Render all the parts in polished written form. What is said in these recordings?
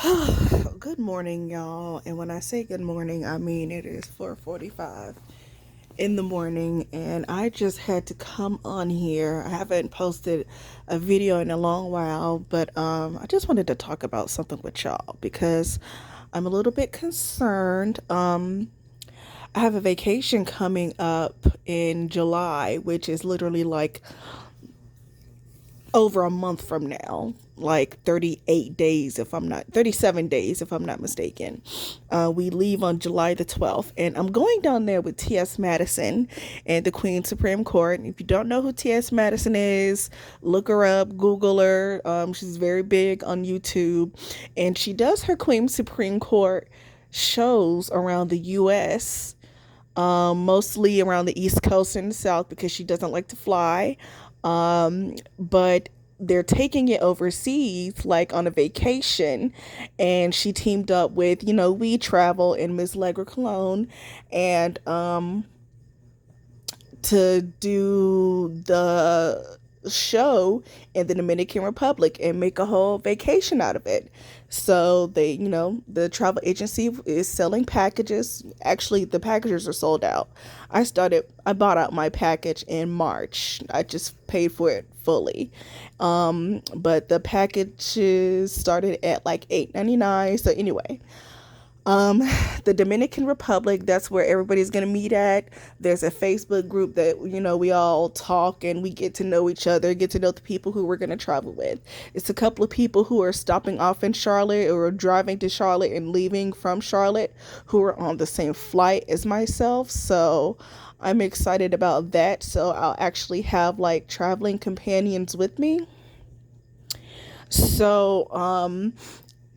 Good morning, y'all. And when I say good morning, I mean it is 4:45 in the morning, and I just had to come on here. I haven't posted a video in a long while, but I just wanted to talk about something with y'all because I'm a little bit concerned. I have a vacation coming up in July, which is literally like over a month from now, like 38 days if I'm not 37 days if I'm not mistaken. We leave on July the 12th, and I'm going down there with T.S. Madison and the Queen Supreme Court. If you don't know who T.S. Madison is, look her up, Google her. She's very big on YouTube, and she does her Queen Supreme Court shows around the US, mostly around the East Coast and the South because she doesn't like to fly. But they're taking it overseas, like on a vacation, and she teamed up with, We Travel and Miss Legra Cologne, and to do the show in the Dominican Republic and make a whole vacation out of it. So the travel agency is selling packages. Actually, the packages are sold out. I bought out my package in March. I just paid for it fully. But the packages started at like $8.99. So anyway, um, the Dominican Republic, that's where everybody's going to meet at. There's a Facebook group that, we all talk and we get to know each other, get to know the people who we're going to travel with. It's a couple of people who are stopping off in Charlotte or driving to Charlotte and leaving from Charlotte who are on the same flight as myself. So I'm excited about that. So I'll actually have like traveling companions with me. So,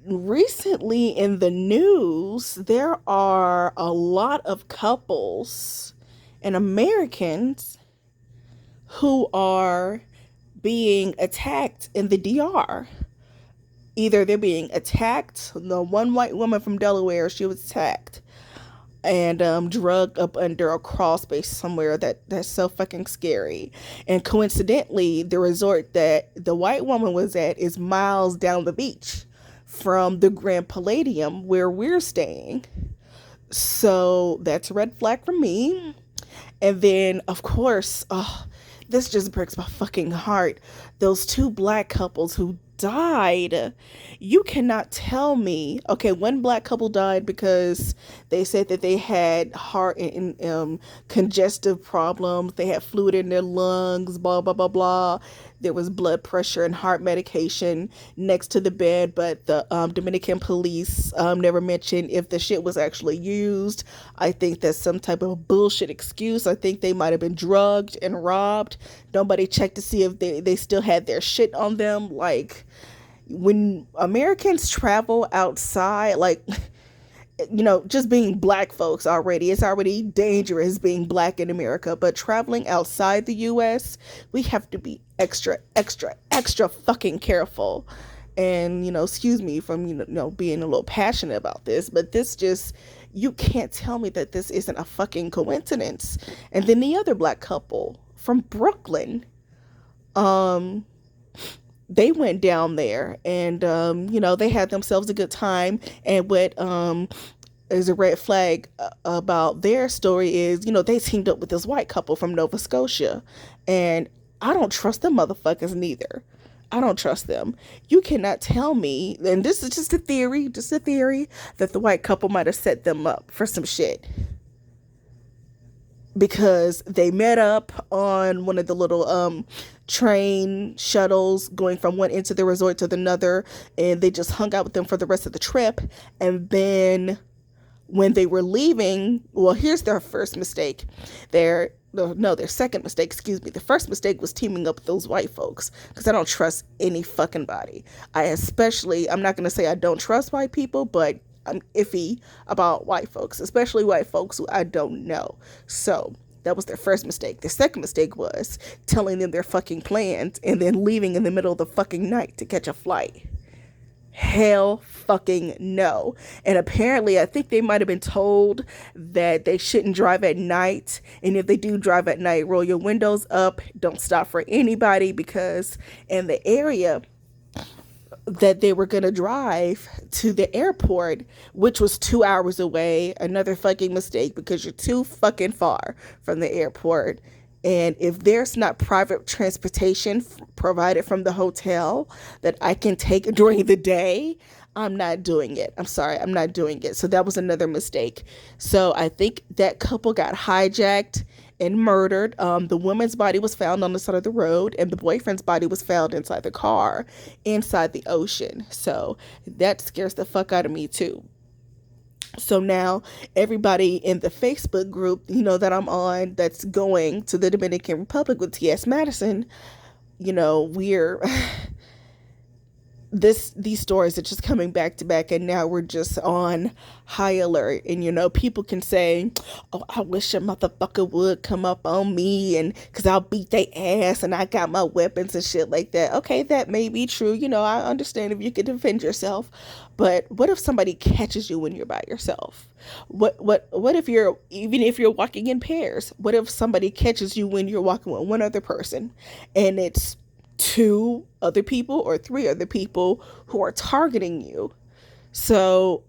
recently in the news, there are a lot of couples and Americans who are being attacked in the DR. Either they're being attacked, the one white woman from Delaware, she was attacked and drugged up under a crawl space somewhere that's so fucking scary. And coincidentally, the resort that the white woman was at is miles down the beach from the Grand Palladium where we're staying. So that's a red flag for me. And then, of course, oh, this just breaks my fucking heart. Those two black couples who died. You cannot tell me. Okay, one black couple died because they said that they had heart and congestive problems. They had fluid in their lungs, blah, blah, blah, blah. There was blood pressure and heart medication next to the bed, but the Dominican police never mentioned if the shit was actually used. I think that's some type of bullshit excuse. I think they might have been drugged and robbed. Nobody checked to see if they still had their shit on them. Like, when Americans travel outside, like, just being black folks already, it's already dangerous being black in America. But traveling outside the US, we have to be extra, extra, extra fucking careful. And, excuse me from, being a little passionate about this, but this just, you can't tell me that this isn't a fucking coincidence. And then the other black couple from Brooklyn, um, they went down there and, they had themselves a good time. And what, is a red flag about their story is, they teamed up with this white couple from Nova Scotia. And I don't trust them motherfuckers neither. I don't trust them. You cannot tell me, and this is just a theory, that the white couple might have set them up for some shit. Because they met up on one of the little train shuttles going from one end of the resort to the another, and they just hung out with them for the rest of the trip. And then when they were leaving, well, here's their first mistake. Their second mistake, excuse me. The first mistake was teaming up with those white folks because I don't trust any fucking body. I'm not going to say I don't trust white people, but I'm iffy about white folks, especially white folks who I don't know. So that was their first mistake. Their second mistake was telling them their fucking plans and then leaving in the middle of the fucking night to catch a flight. Hell fucking no. And apparently, I think they might have been told that they shouldn't drive at night. And if they do drive at night, roll your windows up. Don't stop for anybody because in the area, that they were going to drive to the airport, which was 2 hours away. Another fucking mistake because you're too fucking far from the airport. And if there's not private transportation provided from the hotel that I can take during the day, I'm not doing it. I'm sorry, I'm not doing it. So that was another mistake. So I think that couple got hijacked and murdered. The woman's body was found on the side of the road, and the boyfriend's body was found inside the car, inside the ocean. So that scares the fuck out of me too. So now everybody in the Facebook group, that I'm on, that's going to the Dominican Republic with T.S. Madison, we're these stories are just coming back to back, and now we're just on high alert. And people can say, oh, I wish a motherfucker would come up on me, and because I'll beat their ass and I got my weapons and shit like that. Okay, that may be true. I understand if you can defend yourself, but what if somebody catches you when you're by yourself? What if even if you're walking in pairs, what if somebody catches you when you're walking with one other person, and it's two other people or three other people who are targeting you? So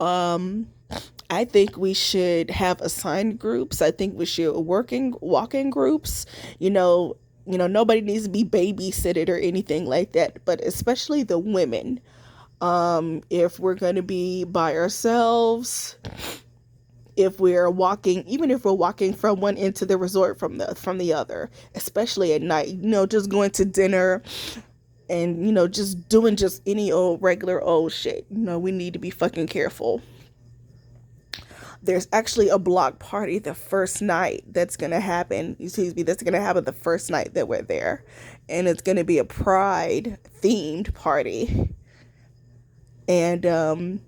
I think we should have assigned groups. I think we should walk in groups. Nobody needs to be babysitted or anything like that, but especially the women. If we're going to be by ourselves, if we're walking, even if we're walking from one end to the resort from the other, especially at night, just going to dinner and, just doing just any old regular old shit. We need to be fucking careful. There's actually a block party the first night that's going to happen. That's going to happen the first night that we're there. And it's going to be a pride themed party. And,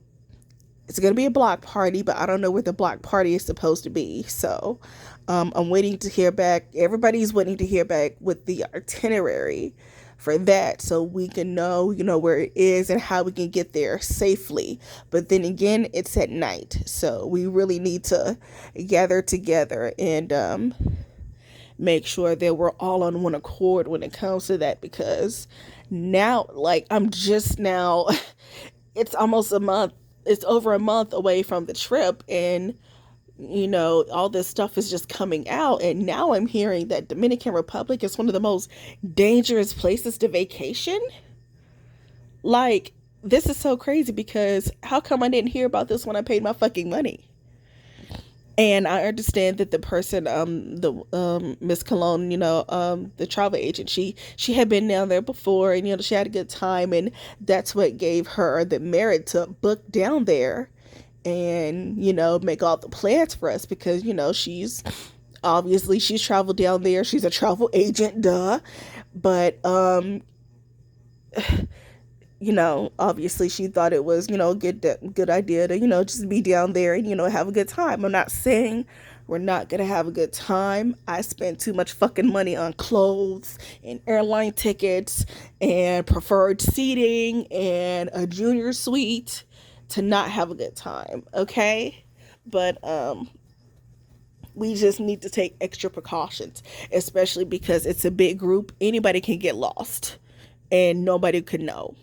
it's going to be a block party, but I don't know where the block party is supposed to be. So I'm waiting to hear back. Everybody's waiting to hear back with the itinerary for that, so we can know, where it is and how we can get there safely. But then again, it's at night. So we really need to gather together and make sure that we're all on one accord when it comes to that, because now, I'm just now, it's almost a month. It's over a month away from the trip, and all this stuff is just coming out, and now I'm hearing that Dominican Republic is one of the most dangerous places to vacation. This is so crazy, because how come I didn't hear about this when I paid my fucking money? And I understand that the person, the Miss Cologne, the travel agent, she had been down there before, and she had a good time, and that's what gave her the merit to book down there, and make all the plans for us, because she's traveled down there. She's a travel agent, duh. But obviously she thought it was, a good idea to, just be down there and, have a good time. I'm not saying we're not going to have a good time. I spent too much fucking money on clothes and airline tickets and preferred seating and a junior suite to not have a good time. Okay. But, we just need to take extra precautions, especially because it's a big group. Anybody can get lost and nobody could know.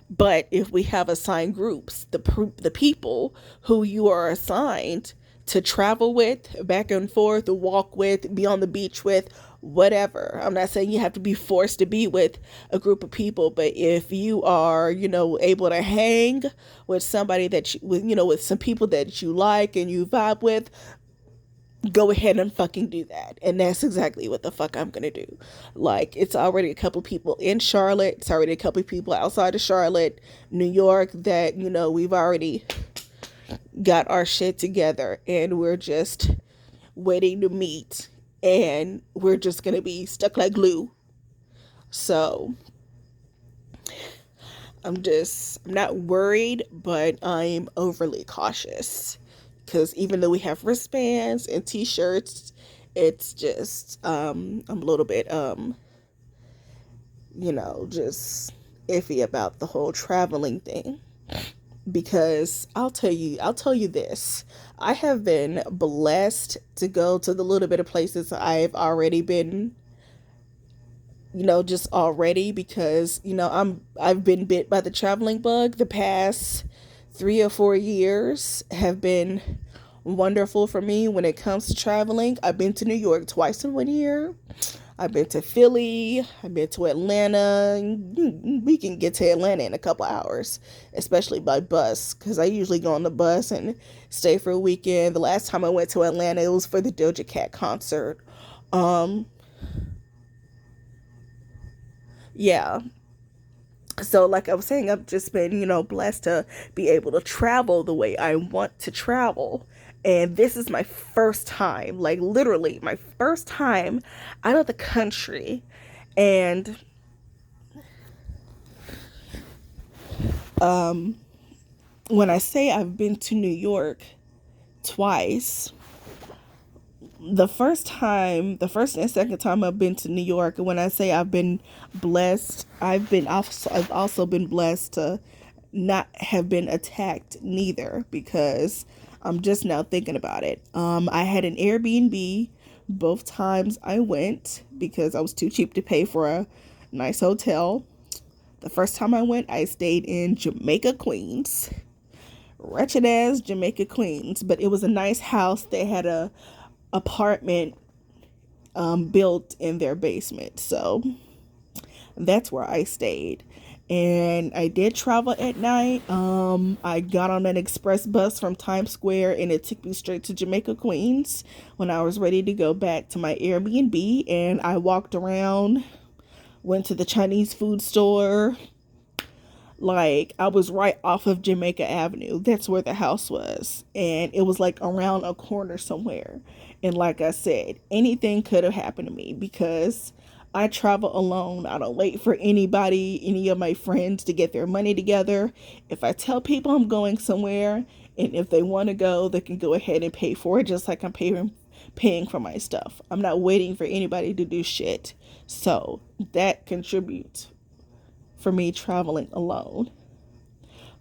But if we have assigned groups, the people who you are assigned to travel with, back and forth, to walk with, be on the beach with, whatever. I'm not saying you have to be forced to be with a group of people, but if you are, able to hang with somebody with some people that you like and you vibe with, go ahead and fucking do that. And that's exactly what the fuck I'm gonna do. It's already a couple people in Charlotte. It's already a couple people outside of Charlotte, New York, that, we've already got our shit together, and we're just waiting to meet, and we're just gonna be stuck like glue. So I'm not worried, but I'm overly cautious. Because even though we have wristbands and t-shirts, it's just, I'm a little bit, just iffy about the whole traveling thing. Because I'll tell you this. I have been blessed to go to the little bit of places I've already been just already, because, I've been bit by the traveling bug. The past 3 or 4 years have been wonderful for me when it comes to traveling. I've been to New York twice in 1 year. I've been to Philly. I've been to Atlanta. We can get to Atlanta in a couple hours, especially by bus, because I usually go on the bus and stay for a weekend. The last time I went to Atlanta, it was for the Doja Cat concert. Um, yeah. So, like I was saying, I've just been, blessed to be able to travel the way I want to travel. And this is my first time, like literally my first time out of the country. And um, when I say I've been to New York twice, the first and second time I've been to New York, and when I say I've been blessed, I've also been blessed to not have been attacked neither, because I'm just now thinking about it. I had an Airbnb both times I went because I was too cheap to pay for a nice hotel. The first time I went, I stayed in Jamaica, Queens. Wretched ass Jamaica, Queens, but it was a nice house. They had a apartment built in their basement. So that's where I stayed. And I did travel at night. I got on an express bus from Times Square and it took me straight to Jamaica, Queens when I was ready to go back to my Airbnb. And I walked around, went to the Chinese food store. Like, I was right off of Jamaica Avenue. That's where the house was. And it was like around a corner somewhere. And like I said, anything could have happened to me because I travel alone. I don't wait for any of my friends to get their money together. If I tell people I'm going somewhere and if they want to go, they can go ahead and pay for it, just like I'm paying for my stuff. I'm not waiting for anybody to do shit. So that contributes for me traveling alone.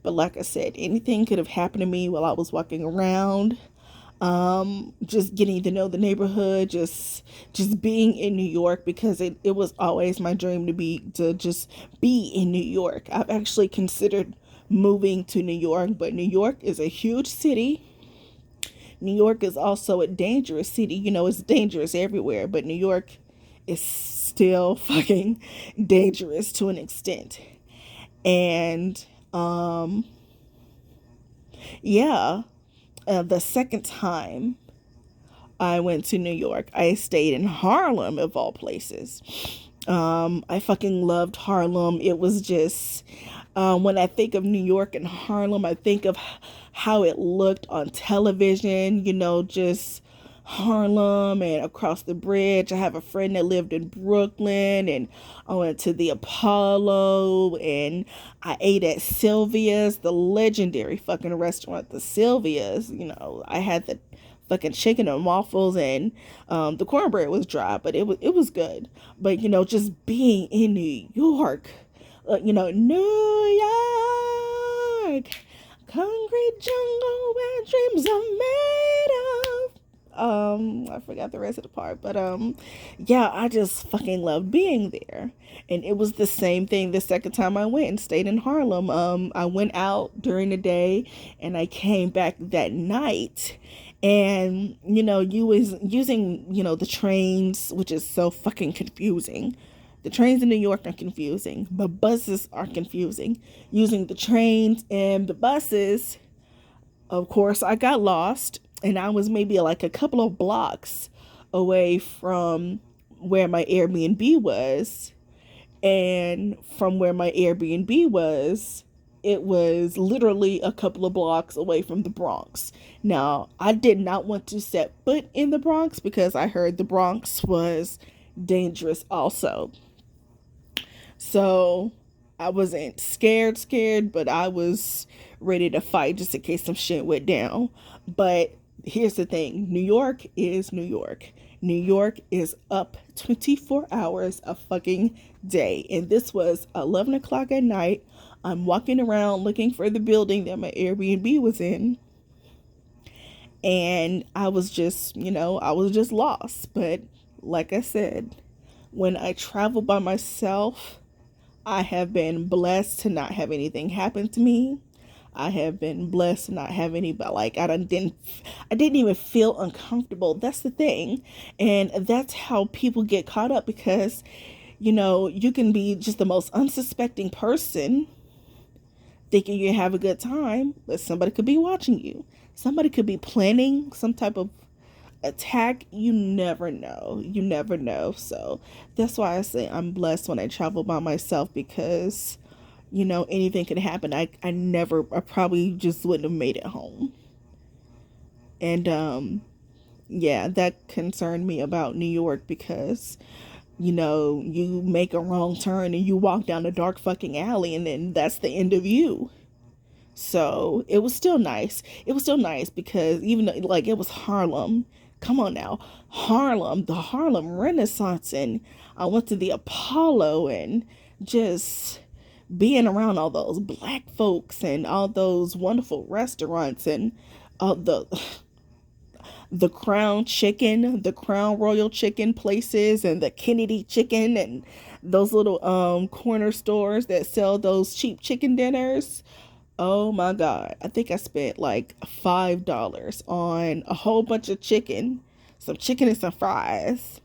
But like I said, anything could have happened to me while I was walking around. Just getting to know the neighborhood, just being in New York, because it was always my dream to just be in New York. I've actually considered moving to New York, but New York is a huge city. New York is also a dangerous city. It's dangerous everywhere, but New York is still fucking dangerous to an extent. And yeah, the second time I went to New York, I stayed in Harlem of all places. I fucking loved Harlem. It was just, when I think of New York and Harlem, I think of how it looked on television, just Harlem and across the bridge. I have a friend that lived in Brooklyn, and I went to the Apollo, and I ate at Sylvia's, the legendary fucking restaurant, the Sylvia's. I had the fucking chicken and waffles, and the cornbread was dry, but it was good. But just being in New York, New York, concrete jungle where dreams are made of. I forgot the rest of the part, but yeah, I just fucking love being there. And it was the same thing the second time I went and stayed in Harlem. I went out during the day and I came back that night. And you was using the trains, which is so fucking confusing. The trains in New York are confusing, but buses are confusing. Using the trains and the buses, of course, I got lost, and I was maybe like a couple of blocks away from where my Airbnb was. And from where my Airbnb was, it was literally a couple of blocks away from the Bronx. Now, I did not want to set foot in the Bronx because I heard the Bronx was dangerous also. So I wasn't scared, but I was ready to fight just in case some shit went down. But here's the thing, New York is New York. New York is up 24 hours a fucking day. And this was 11 o'clock at night. I'm walking around looking for the building that my Airbnb was in. And I was just lost. But like I said, When I travel by myself, I have been blessed to not have anything happen to me. I have been blessed to not have any, but like I didn't even feel uncomfortable. That's the thing, and that's how people get caught up because, you can be just the most unsuspecting person thinking you have a good time, but somebody could be watching you. Somebody could be planning some type of attack. You never know. You never know. So that's why I say I'm blessed when I travel by myself because, anything can happen. I probably just wouldn't have made it home. And, yeah, that concerned me about New York because, you make a wrong turn and you walk down a dark fucking alley and then that's the end of you. So it was still nice. It was still nice because even though, like, it was Harlem. Come on now. Harlem, the Harlem Renaissance. And I went to the Apollo and just being around all those black folks and all those wonderful restaurants and all the Crown Chicken, the Crown Royal Chicken places and the Kennedy Chicken and those little corner stores that sell those cheap chicken dinners. Oh my God. I think I spent like $5 on a whole bunch of chicken, some chicken and some fries,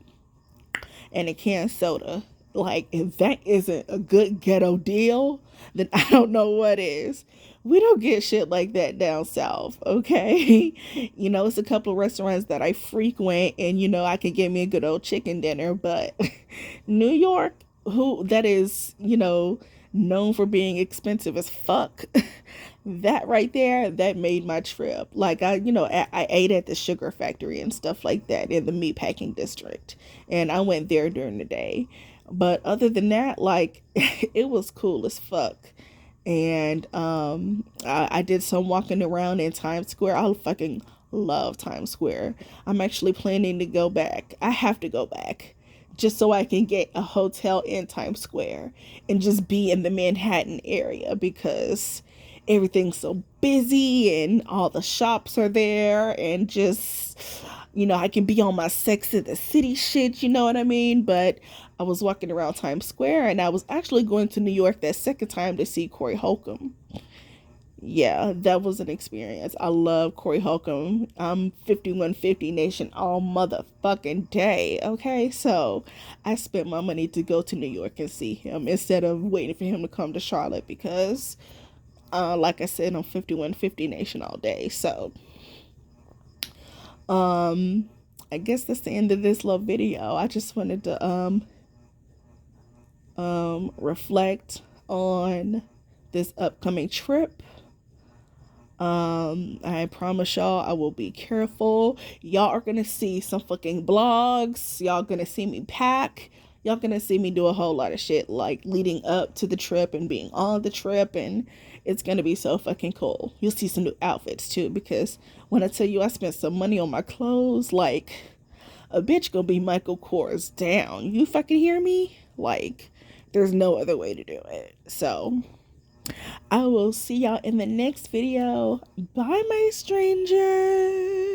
and a canned soda. Like, if that isn't a good ghetto deal, then I don't know what is. We don't get shit like that down south, okay? It's a couple of restaurants that I frequent, and I can get me a good old chicken dinner, but New York, who that is, known for being expensive as fuck. That right there, that made my trip. Like I ate at the sugar factory and stuff like that in the meatpacking district, and I went there during the day. But other than that, like it was cool as fuck. And I did some walking around in Times Square. I fucking love Times Square. I'm actually planning to go back. I have to go back just so I can get a hotel in Times Square and just be in the Manhattan area because everything's so busy and all the shops are there and just I can be on my Sex in the City shit, you know what I mean? But I was walking around Times Square and I was actually going to New York that second time to see Corey Holcomb. Yeah, that was an experience. I love Corey Holcomb. I'm 5150 Nation all motherfucking day. Okay, so I spent my money to go to New York and see him instead of waiting for him to come to Charlotte because, like I said, I'm 5150 Nation all day. So, I guess that's the end of this little video. I just wanted to reflect on this upcoming trip. I promise y'all I will be careful. Y'all are gonna see some fucking blogs. Y'all gonna see me pack. Y'all gonna see me do a whole lot of shit like leading up to the trip and being on the trip, and it's gonna be so fucking cool. You'll see some new outfits too because when I tell you I spent some money on my clothes, like a bitch gonna be Michael Kors down. You fucking hear me? Like there's no other way to do it. So I will see y'all in the next video. Bye, my strangers.